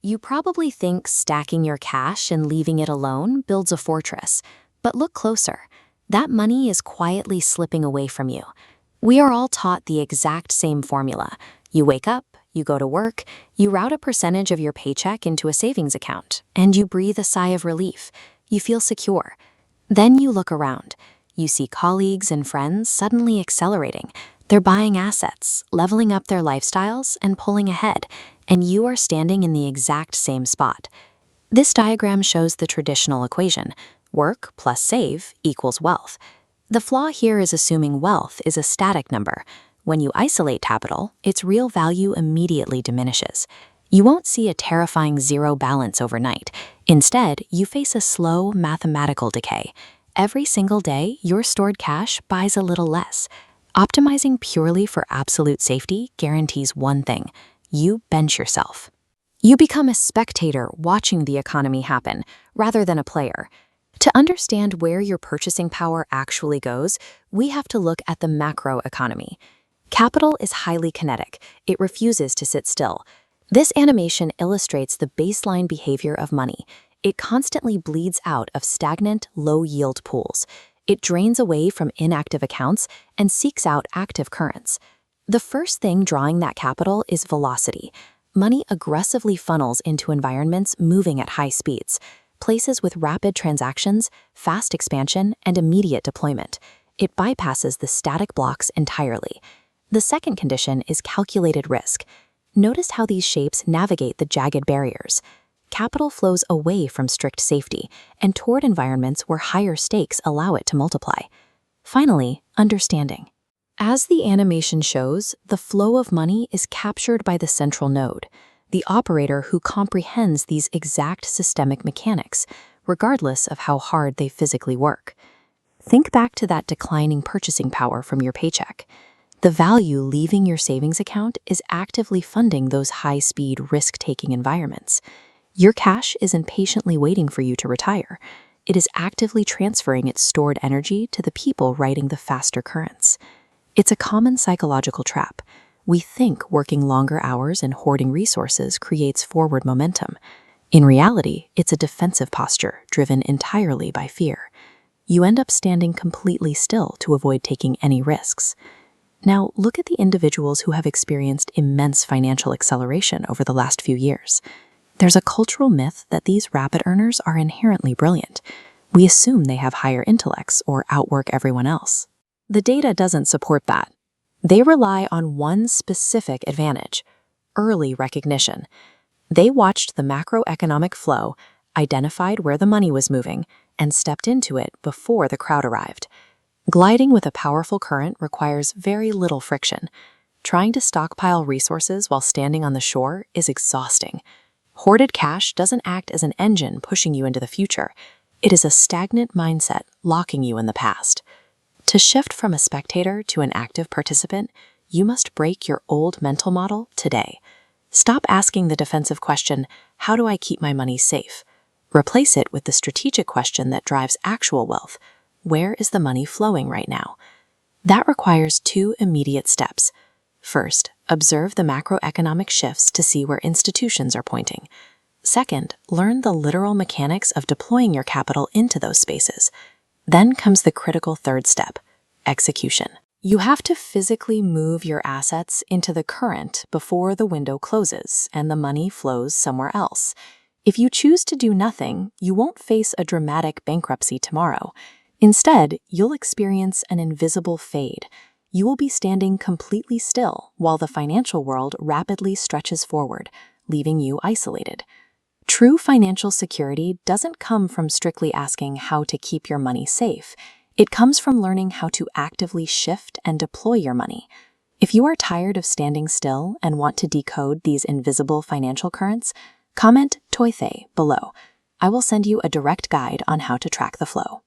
You probably think stacking your cash and leaving it alone builds a fortress. But look closer. That money is quietly slipping away from you. We are all taught the exact same formula. You wake up, you go to work, you route a percentage of your paycheck into a savings account, and you breathe a sigh of relief. You feel secure. Then you look around. You see colleagues and friends suddenly accelerating. They're buying assets, leveling up their lifestyles, and pulling ahead, and you are standing in the exact same spot. This diagram shows the traditional equation: work plus save equals wealth. The flaw here is assuming wealth is a static number. When you isolate capital, its real value immediately diminishes. You won't see a terrifying zero balance overnight. Instead, you face a slow mathematical decay. Every single day, your stored cash buys a little less. Optimizing purely for absolute safety guarantees one thing: you bench yourself. You become a spectator watching the economy happen, rather than a player. To understand where your purchasing power actually goes, we have to look at the macro economy. Capital is highly kinetic. It refuses to sit still. This animation illustrates the baseline behavior of money. It constantly bleeds out of stagnant, low-yield pools. It drains away from inactive accounts and seeks out active currents. The first thing drawing that capital is velocity. Money aggressively funnels into environments moving at high speeds, places with rapid transactions, fast expansion, and immediate deployment. It bypasses the static blocks entirely. The second condition is calculated risk. Notice how these shapes navigate the jagged barriers. Capital flows away from strict safety and toward environments where higher stakes allow it to multiply. Finally, understanding. As the animation shows, the flow of money is captured by the central node, the operator who comprehends these exact systemic mechanics, regardless of how hard they physically work. Think back to that declining purchasing power from your paycheck. The value leaving your savings account is actively funding those high-speed, risk-taking environments. Your cash isn't patiently waiting for you to retire. It is actively transferring its stored energy to the people riding the faster currents. It's a common psychological trap. We think working longer hours and hoarding resources creates forward momentum. In reality, it's a defensive posture driven entirely by fear. You end up standing completely still to avoid taking any risks. Now, look at the individuals who have experienced immense financial acceleration over the last few years. There's a cultural myth that these rapid earners are inherently brilliant. We assume they have higher intellects or outwork everyone else. The data doesn't support that. They rely on one specific advantage: early recognition. They watched the macroeconomic flow, identified where the money was moving, and stepped into it before the crowd arrived. Gliding with a powerful current requires very little friction. Trying to stockpile resources while standing on the shore is exhausting. Hoarded cash doesn't act as an engine pushing you into the future. It is a stagnant mindset locking you in the past. To shift from a spectator to an active participant, you must break your old mental model today. Stop asking the defensive question, "How do I keep my money safe?" Replace it with the strategic question that drives actual wealth: where is the money flowing right now? That requires two immediate steps. First, observe the macroeconomic shifts to see where institutions are pointing. Second, learn the literal mechanics of deploying your capital into those spaces. Then comes the critical third step: execution. You have to physically move your assets into the current before the window closes and the money flows somewhere else. If you choose to do nothing, you won't face a dramatic bankruptcy tomorrow. Instead, you'll experience an invisible fade. You will be standing completely still while the financial world rapidly stretches forward, leaving you isolated. True financial security doesn't come from strictly asking how to keep your money safe. It comes from learning how to actively shift and deploy your money. If you are tired of standing still and want to decode these invisible financial currents, comment "Toithe" below. I will send you a direct guide on how to track the flow.